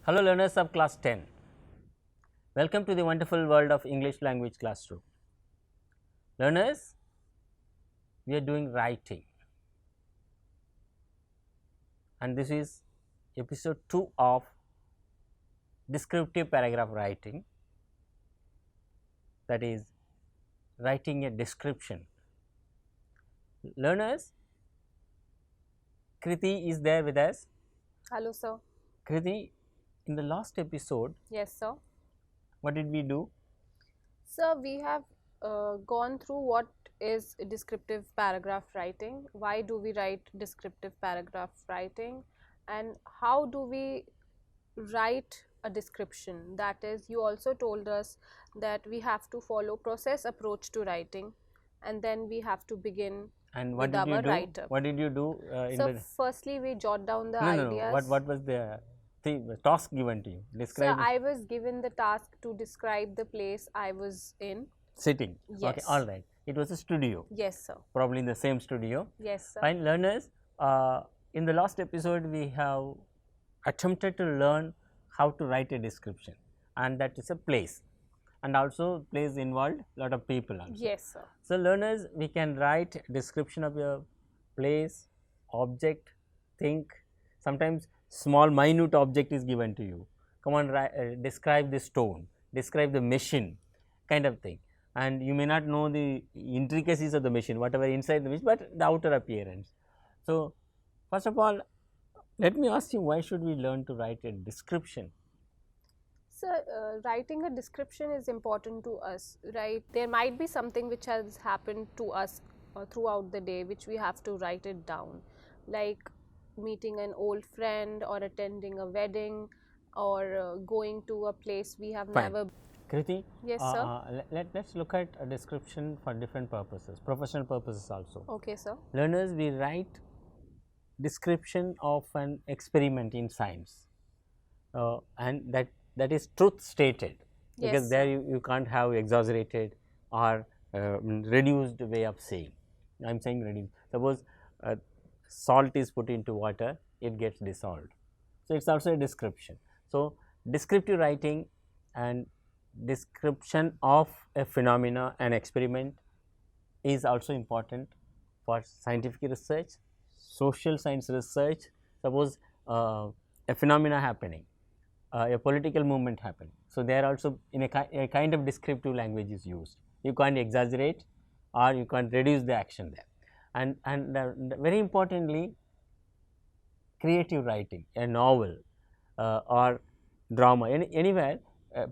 Hello learners of class 10, welcome to the wonderful world of English language classroom. Learners, we are doing writing and this is episode 2 of descriptive paragraph writing, that is writing a description. Learners, Kriti is there with us. Hello, sir. Kriti, in the last episode, Yes, sir. what did we do? Sir, we have gone through what is descriptive paragraph writing, why do we write descriptive paragraph writing, and how do we write a description. That is, you also told us that we have to follow process approach to writing, and then we have to begin And what with did you our do? write-up. What did you do in So, the firstly, we jot down the no, ideas. What was the task given to you? So, Describe I was given the task to describe the place I was in. sitting. Okay, Yes. all right. It was a studio, Yes, sir. probably in the same studio. Yes, sir. Fine, learners. In the last episode, we have attempted to learn how to write a description, and that is a place, and also place involved lot of people also. Yes, sir. So, learners, we can write description of your place, object, think. Sometimes small minute object is given to you. Come on, describe the stone, describe the machine, kind of thing. And you may not know the intricacies of the machine, whatever inside the machine, but the outer appearance. So, first of all, let me ask you, why should we learn to write a description? So, writing a description is important to us, right? There might be something which has happened to us throughout the day, which we have to write it down, like meeting an old friend or attending a wedding or going to a place we have Fine. never. Kriti, Yes, sir. let's look at a description for different purposes, professional purposes also. Okay, sir. Learners, we write description of an experiment in science, and that is truth stated, because Yes, there sir. you can't have exaggerated or reduced way of saying. I am saying reduced. Suppose salt is put into water, it gets dissolved. So, it is also a description. So, descriptive writing and description of a phenomena, an experiment, is also important for scientific research, social science research. Suppose a phenomena happening, a political movement happening. So, there also in a kind of descriptive language is used. You can't exaggerate or you can't reduce the action there. And very importantly, creative writing, a novel or drama, anywhere,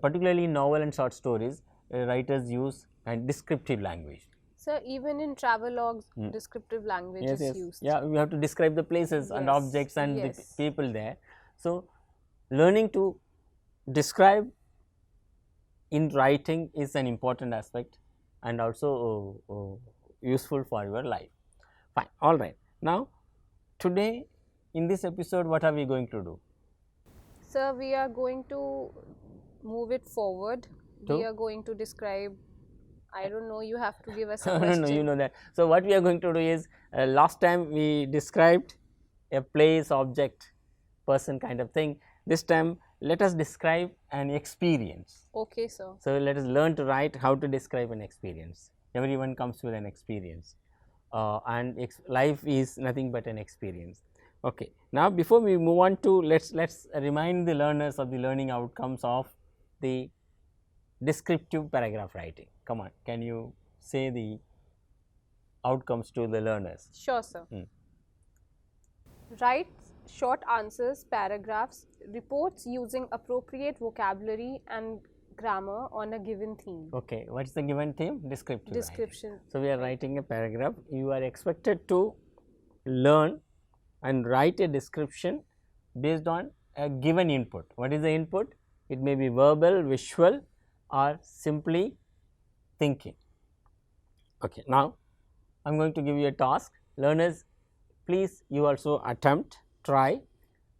particularly novel and short stories, writers use and descriptive language. So, even in travelogues, descriptive language Yes, is yes, used. yeah, we have to describe the places and Yes, objects and the yes. people there. So, learning to describe in writing is an important aspect and also useful for your life. Fine, all right. Now, today in this episode, what are we going to do? Sir, we are going to move it forward. To? We are going to describe, I don't know, you have to give us a No, question. no, you know that. So, what we are going to do is, last time we described a place, object, person kind of thing. This time, let us describe an experience. Okay, sir. So, let us learn to write how to describe an experience. Everyone comes with an experience, and life is nothing but an experience. Okay. Now, before we move on to, let's remind the learners of the learning outcomes of the descriptive paragraph writing. Come on, can you say the outcomes to the learners? Sure, sir. Write short answers, paragraphs, reports using appropriate vocabulary and grammar on a given theme. Okay, what is the given theme? Descriptive writing. Description. So, we are writing a paragraph. You are expected to learn and write a description based on a given input. What is the input? It may be verbal, visual, or simply thinking. Okay, now I am going to give you a task. Learners, please you also attempt, try,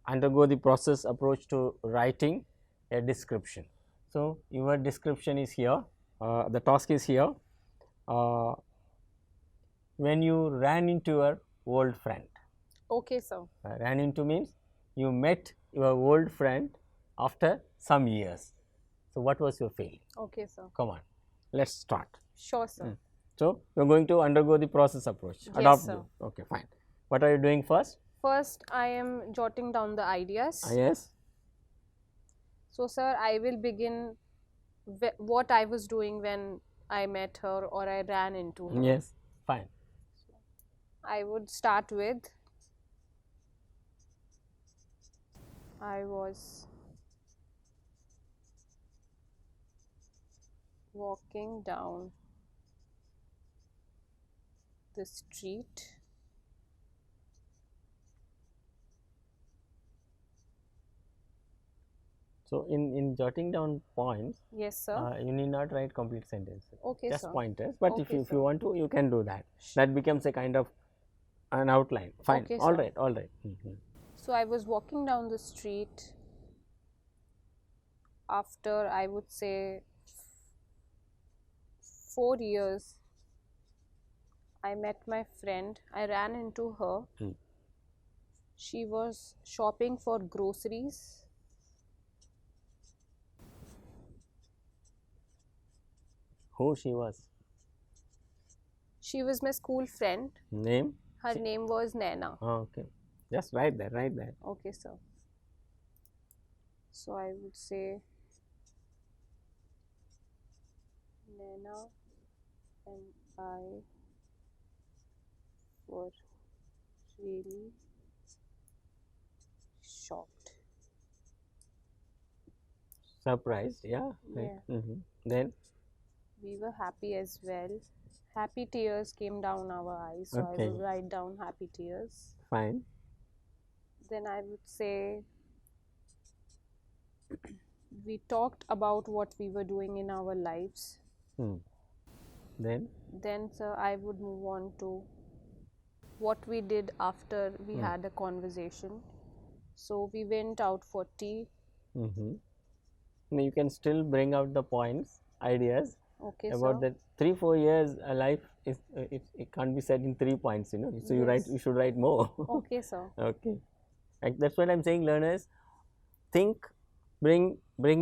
undergo the process approach to writing a description. So, your description is here, the task is here. When you ran into your old friend. Okay, sir. Ran into means you met your old friend after some years. So, what was your feeling? Okay, sir. Come on, let's start. Sure, sir. So, you are going to undergo the process approach, Yes, adopt sir. the, okay, fine. What are you doing first? First, I am jotting down the ideas. Yes, So, sir, I will begin what I was doing when I met her or I ran into her. yes, fine. I would start with I was walking down the street. So, in jotting down points, Yes, sir. you need not write complete sentences, Okay, just sir. pointers. But if Okay, you, if sir. you want to, you can do that. That becomes a kind of an outline. Fine, Okay, all sir. right, all right. So, I was walking down the street after, I would say, 4 years. I met my friend. I ran into her. She was shopping for groceries. Who she was? She was my school friend. Name? Her name was Naina. Oh, okay. Just write that, write that. Okay, sir. So I would say Naina and I were really shocked. Surprised, yeah. Right. Yeah. Then, We were happy as well. Happy tears came down our eyes. So I Okay. will write down happy tears. fine. Then I would say we talked about what we were doing in our lives. Then, Then, sir, I would move on to what we did after we had a conversation. So we went out for tea. now you can still bring out the points, ideas Okay, about sir. that 3-4 years life is it can't be said in 3 points, you know. So you write, Yes. you should write more. Okay, sir. Okay. Like that's what I'm saying, learners. Think, bring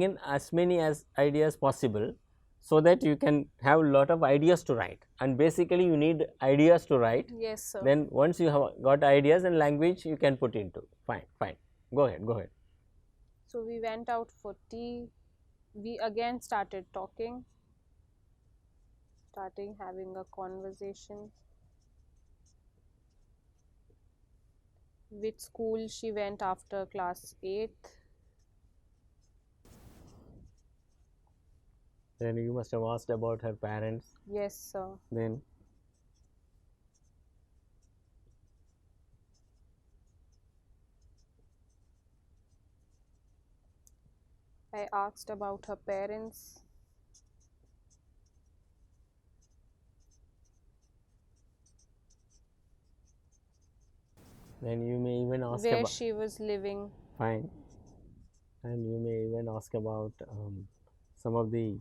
in as many as ideas possible, so that you can have a lot of ideas to write. And basically, you need ideas to write. Yes, sir. Then once you have got ideas and language, you can put into. Fine, fine. Go ahead, go ahead. So we went out for tea. We again started talking, having a conversation. Which school she went after class 8th. Then you must have asked about her parents. Yes, sir. Then, I asked about her parents. then you may even ask Where about. she was living. Fine. And you may even ask about some of the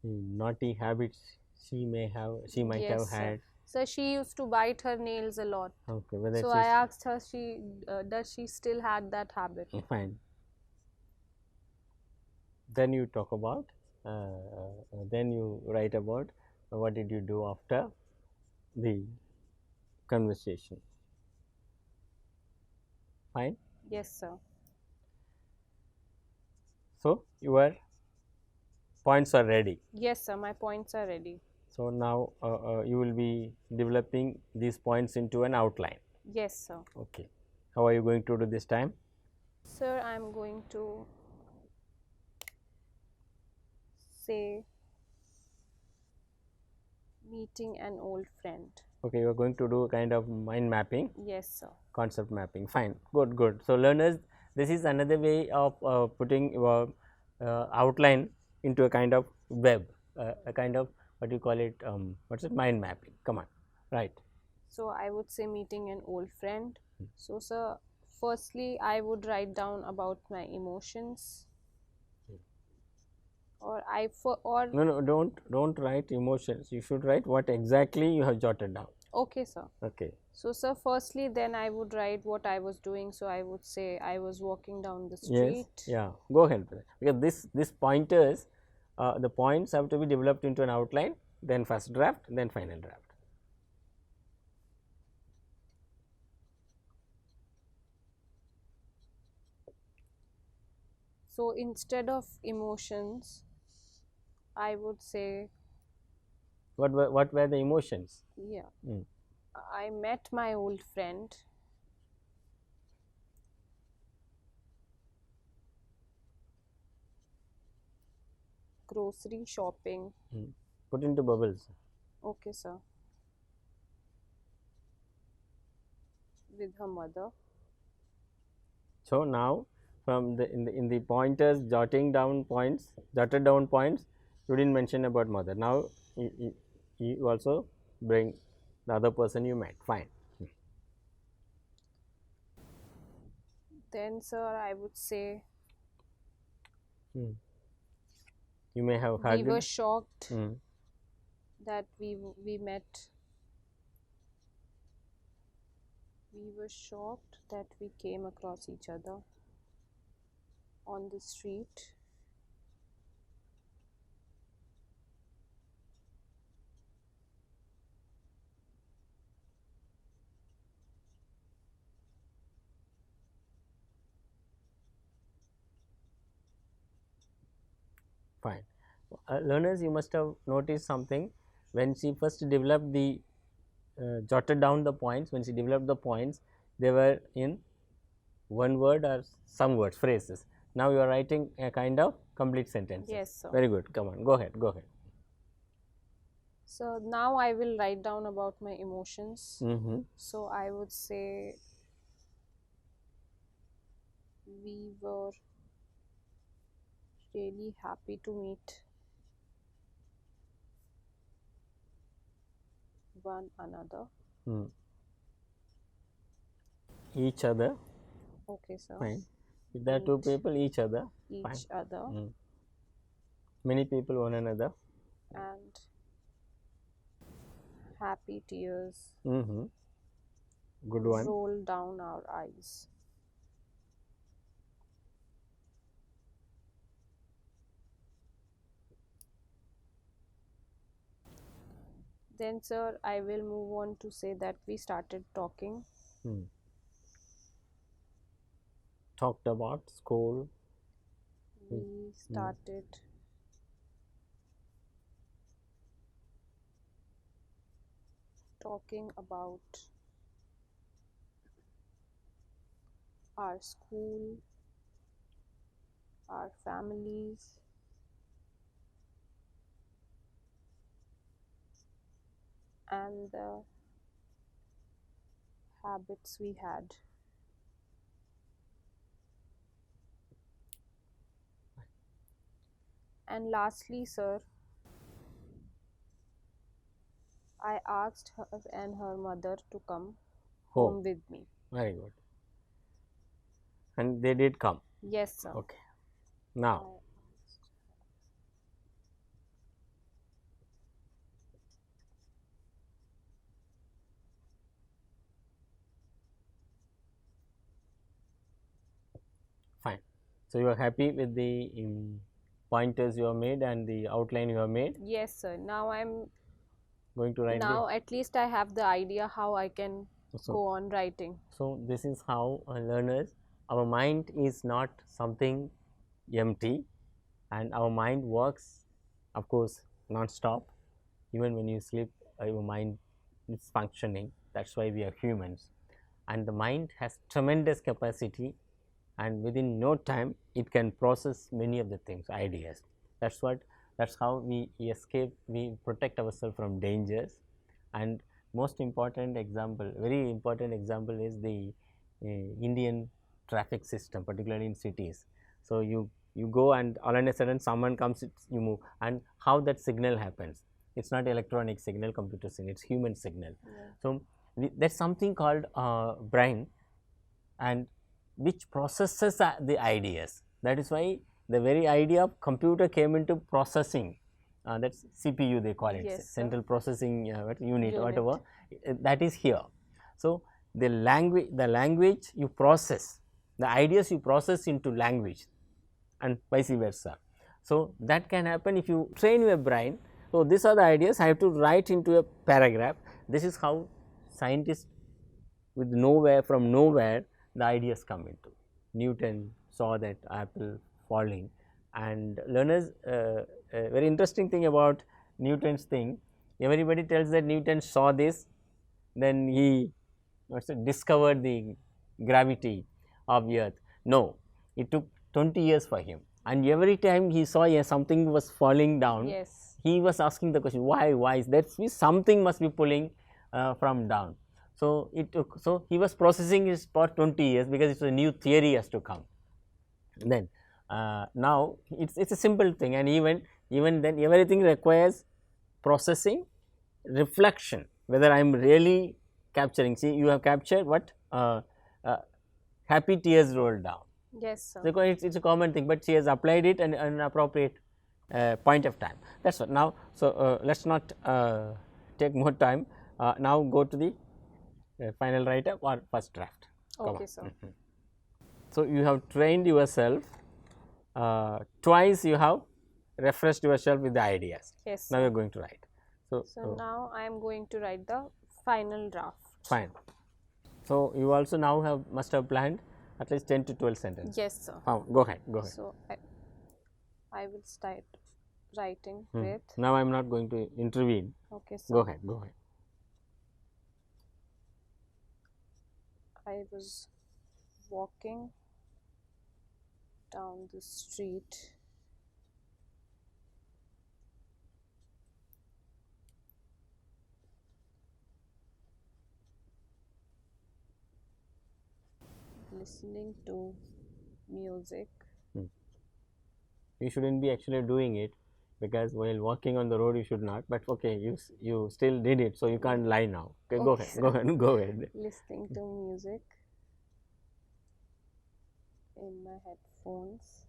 naughty habits she might Yes, have sir. had. So she used to bite her nails a lot. Okay, whether So I asked her, does she still had that habit? fine. Then you talk about, then you write about what did you do after the conversation. Fine. Yes, sir. So your points are ready. Yes, sir. My points are ready. So now you will be developing these points into an outline. Yes, sir. Okay. How are you going to do this time? Sir, I am going to say meeting an old friend. Okay, you are going to do a kind of mind mapping. Yes, sir. Concept mapping. Fine, good, good. So learners, this is another way of putting your outline into a kind of web, a kind of, what do you call it, what's it, mind mapping. Come on, right. So I would say meeting an old friend. So, sir, firstly, I would write down about my emotions. No, don't write emotions. You should write what exactly you have jotted down. Okay, sir. Okay. So, sir, firstly, then I would write what I was doing. So, I would say I was walking down the Yes, street. yeah, go ahead with it. Because this pointers, the points have to be developed into an outline, then first draft, then final draft. So, instead of emotions, I would say, What were the emotions? yeah, Mm. I met my old friend. Grocery shopping. Mm. Put into bubbles. Okay, sir. With her mother. So now from the in the pointers jotted down points, you didn't mention about mother. Now you also bring the other person you met. Fine. Then, sir, I would say Hmm. You may have we were hugged. shocked Hmm. that we met. We were shocked that we came across each other on the street. Fine. Learners, you must have noticed something when she first developed the jotted down the points. When she developed the points, they were in one word or some words, phrases. Now you are writing a kind of complete sentences. Yes, sir. Very good. Come on, go ahead. Go ahead. So now I will write down about my emotions. Mm-hmm. So I would say we were really happy to meet one another. Mm. Each other. Okay, sir. Fine. If there are two Meet people, each other. Fine. each other Mm. Many people, one another. and happy tears Mm-hmm. Good one. roll down our eyes. Then, sir, I will move on to say that we started talking. Mm. Talked about school. We started talking about our school, our families, and the habits we had. And lastly, sir, I asked her and her mother to come home with me. Very good. And they did come. Yes, sir. Okay. Now, fine. So you are happy with the pointers you have made and the outline you have made. Yes, sir. Now I'm Going to write. now at least I have the idea how I can So, go on writing. so this is how learners. Our mind is not something empty, and our mind works, of course, non-stop. Even when you sleep, your mind is functioning. That's why we are humans, and the mind has tremendous capacity, and within no time it can process many of the things, ideas. That's how we escape, we protect ourselves from dangers. And most important example, very important example, is the Indian traffic system, particularly in cities. So you go and all of a sudden someone comes, you move, and how that signal happens, it's not electronic signal, computer signal, it's human signal. Yeah. So there's something called brain, and which processes the ideas. That is why the very idea of computer came into processing. That's CPU, they call it, Yes, sir. central processing unit, Unit. whatever. That is here. So, the language you process, the ideas you process into language and vice versa. So, that can happen if you train your brain. So, these are the ideas I have to write into a paragraph. This is how scientists with nowhere, from nowhere, the ideas come into. Newton saw that apple falling, and learners, very interesting thing about Newton's thing, everybody tells that Newton saw this, then he discovered the gravity of the earth. No, it took 20 years for him, and every time he saw something was falling down, Yes. he was asking the question, why is that? Something must be pulling from down. So, it took, so he was processing it for 20 years, because it's a new theory has to come. Then now it's a simple thing, and even then everything requires processing, reflection, whether I am really capturing. See, you have captured what happy tears rolled down. Yes, sir. So, it's a common thing, but she has applied it at an appropriate point of time. That's what. Now, so let's not take more time. Now go to the final write-up or first draft. Okay, sir. So, you have trained yourself, twice you have refreshed yourself with the ideas. Yes. Now, you are going to write. So now I am going to write the final draft. Fine. So, you also now must have planned at least 10 to 12 sentences. Yes, sir. Go ahead. So I will start writing with. Now, I am not going to intervene. Okay, sir. Go ahead. I was walking down the street listening to music. You shouldn't be actually doing it, because while walking on the road you should not, but okay, you still did it, so you can't lie now. Okay, go ahead. Listening to music in my headphones.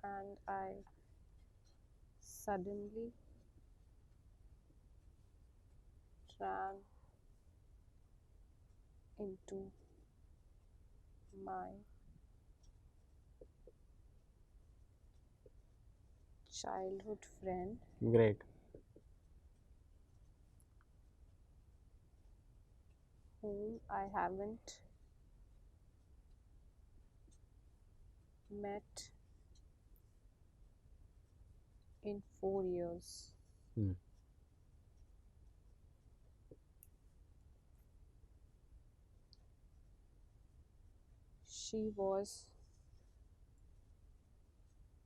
And I suddenly ran into my childhood friend. Great. Whom I haven't met in 4 years. She was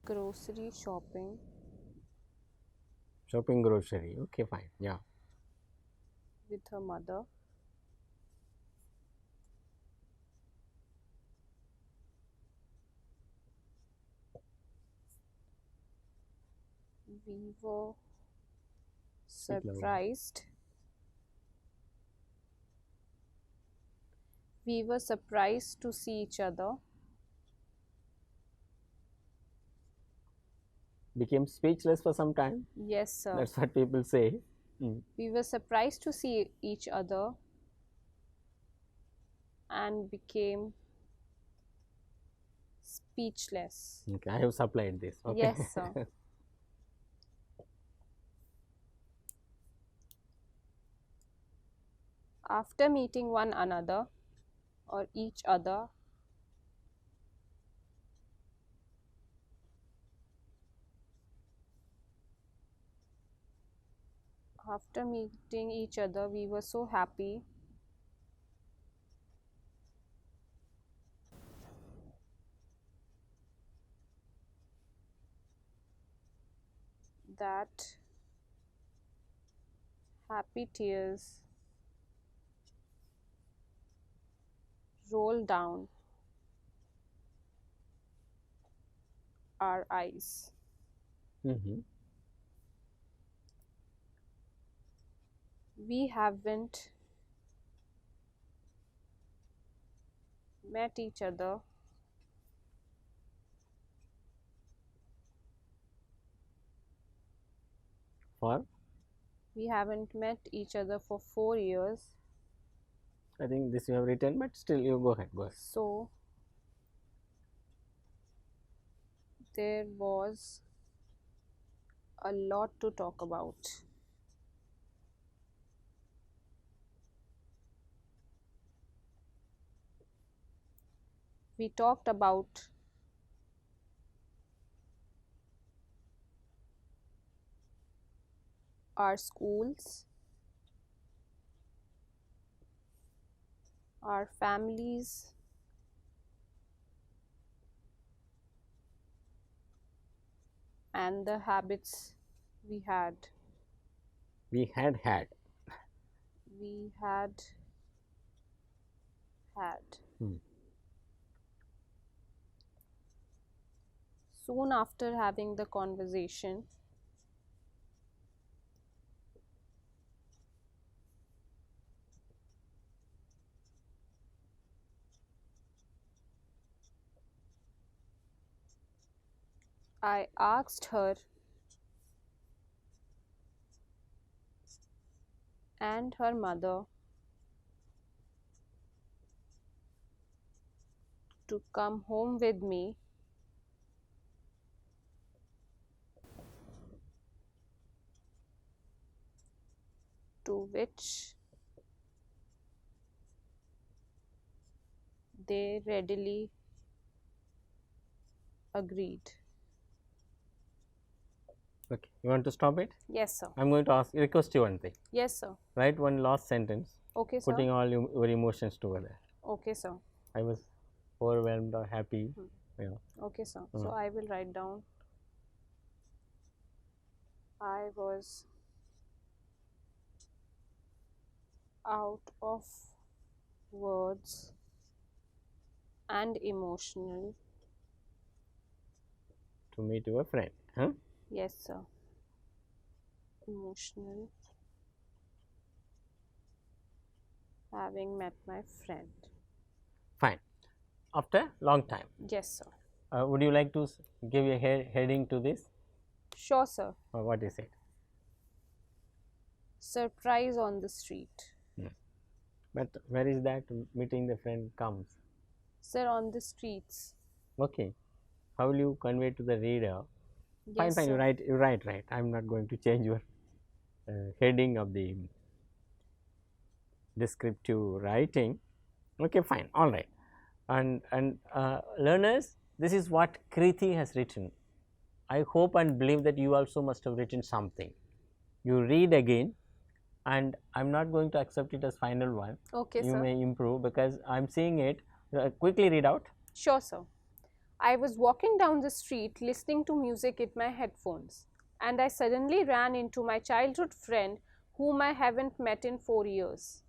grocery shopping. Shopping grocery. Okay, fine. Yeah. With her mother. We were surprised. We were surprised to see each other. Became speechless for some time. Yes, sir. That's what people say. We were surprised to see each other and became speechless. Okay, I have supplied this. Okay. Yes, sir. After meeting one another or each other, we were so happy that happy tears roll down our eyes. We haven't met each other for, we haven't met each other for 4 years. I think this you have written, but still you go ahead, go ahead. So there was a lot to talk about. We talked about our schools, our families, and the habits we had. We had We had had. Soon after having the conversation, I asked her and her mother to come home with me to which they readily agreed. Okay, you want to stop it? Yes, sir. I am going to request you one thing. Yes, sir. Write one last sentence, Okay, sir. putting all your emotions together. Okay, sir. I was overwhelmed or happy. Yeah. Okay, sir. So I will write down. I was out of words and emotional. To meet your friend. Huh? Yes, sir. Emotional. Having met my friend. Fine. After long time. Yes, sir. Would you like to give a heading to this? Sure, sir. Or what is it? Surprise on the street. But where is that meeting the friend comes? Sir, on the streets. Okay. How will you convey to the reader? Yes, Fine, sir. you write. I am not going to change your heading of the descriptive writing. Okay, fine, all right. And learners, this is what Kriti has written. I hope and believe that you also must have written something. You read again, and I am not going to accept it as final one. Okay, you sir. may improve because I am seeing it. Quickly read out. Sure, sir. I was walking down the street listening to music in my headphones, and I suddenly ran into my childhood friend whom I haven't met in 4 years.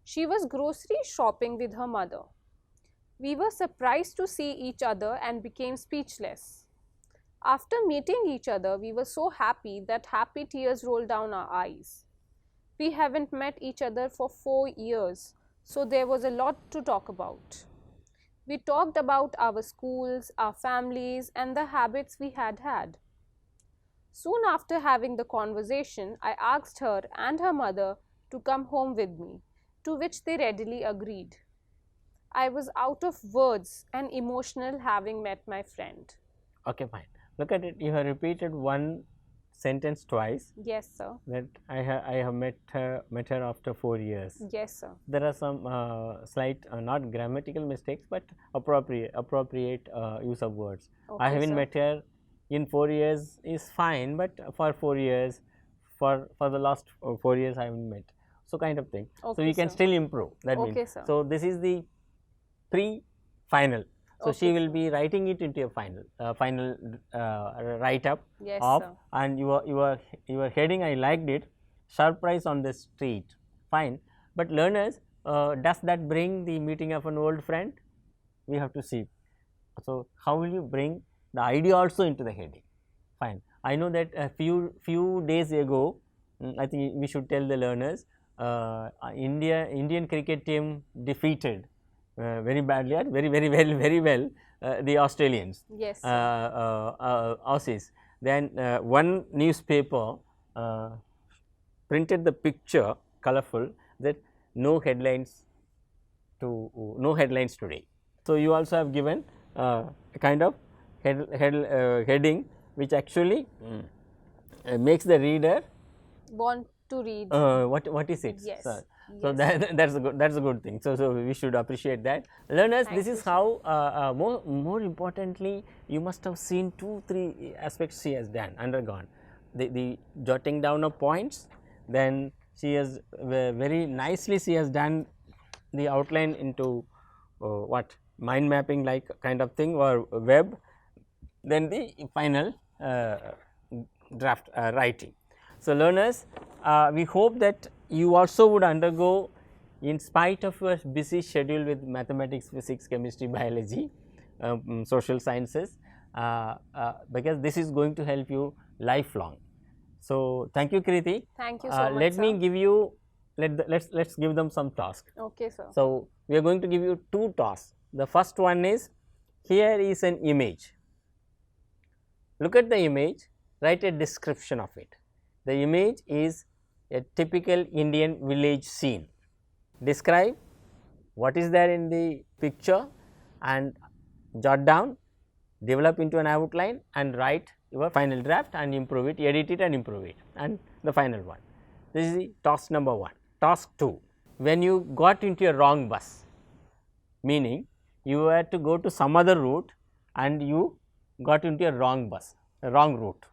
She was grocery shopping with her mother. We were surprised to see each other and became speechless. After meeting each other, we were so happy that happy tears rolled down our eyes. We haven't met each other for 4 years, so there was a lot to talk about. We talked about our schools, our families, and the habits we had had. Soon after having the conversation, I asked her and her mother to come home with me, to which they readily agreed. I was out of words and emotional having met my friend. Okay, fine. Look at it. You have repeated one sentence twice. Yes, sir. That I have met her after 4 years. Yes, sir. There are some slight not grammatical mistakes, but appropriate use of words. Okay, I haven't sir. met her in 4 years is fine, but for 4 years, for the last 4 years I haven't met. So kind of thing. So Okay, you can sir. still improve. That Okay, means. sir. So this is the pre-final. So she Okay, will sir. be writing it into a final write up Yes, of, sir. and your heading, I liked it, surprise on the street. Fine, but learners, does that bring the meeting of an old friend? We have to see. So how will you bring the idea also into the heading? Fine. I know that a few days ago, I think we should tell the learners, Indian cricket team defeated very badly, or very well the Australians, Yes, sir. Aussies. Then one newspaper printed the picture colorful that no headlines no headlines today. So, you also have given a kind of heading which actually makes the reader Want to read. what is it? Yes. So, Yes. that's a good thing. So we should appreciate that. Learners, Thank this you is so how more importantly, you must have seen 2-3 aspects she has done undergone. The jotting down of points, then she has very nicely she has done the outline into what mind mapping like kind of thing or web, then the final draft writing. So, learners, we hope that you also would undergo, in spite of your busy schedule with mathematics, physics, chemistry, biology, social sciences, because this is going to help you lifelong. So, thank you, Kriti. Thank you so much, Let me sir. give you, let's give them some tasks. Okay, sir. So, we are going to give you 2 tasks. The first one is, here is an image. Look at the image, write a description of it. The image is a typical Indian village scene. Describe what is there in the picture and jot down, develop into an outline and write your final draft and improve it, edit it and improve it, and the final one. This is the task number 1. Task 2, when you got into a wrong bus, meaning you had to go to some other route and you got into a wrong bus, a wrong route.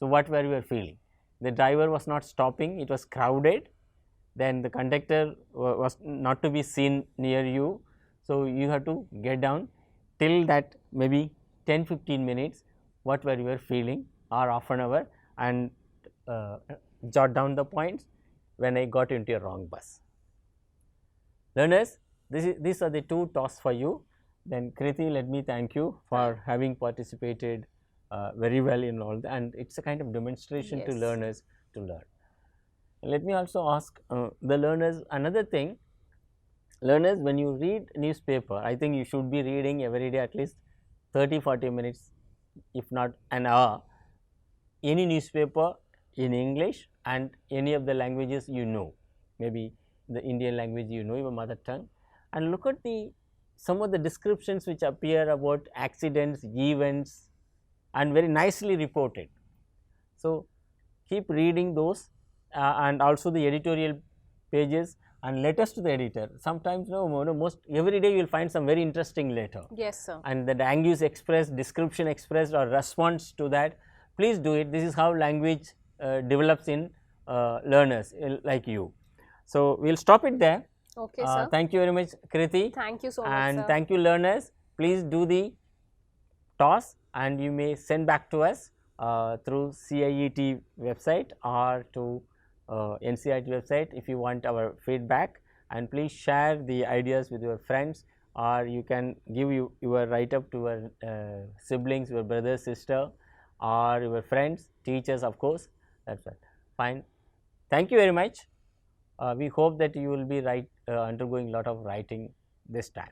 So, what were you feeling? The driver was not stopping, it was crowded, then the conductor was not to be seen near you. So, you have to get down till that maybe 10-15 minutes, what were you feeling, or half an hour, and jot down the points when I got into a wrong bus. Learners, these are the 2 tasks for you. Then Kriti, let me thank you for having participated very well in all that, and it is a kind of demonstration to Yes. learners to learn. Let me also ask the learners another thing. Learners, when you read newspaper, I think you should be reading every day at least 30-40 minutes, if not an hour, any newspaper in English and any of the languages you know, maybe the Indian language you know, your mother tongue, and look at the some of the descriptions which appear about accidents, events, and very nicely reported. So, keep reading those and also the editorial pages and letters to the editor. Sometimes most every day you will find some very interesting letter. Yes, sir. And the language expressed, description expressed or response to that, please do it. This is how language develops in learners like you. So, we will stop it there. Okay, sir. Thank you very much, Kriti. Thank you so much, And sir. thank you, learners. Please do the toss and you may send back to us through CIET website or to NCIT website if you want our feedback, and please share the ideas with your friends, or you can give your write up to your siblings, your brother, sister, or your friends, teachers, of course. That's right. Fine. Thank you very much. We hope that you will be undergoing a lot of writing this time.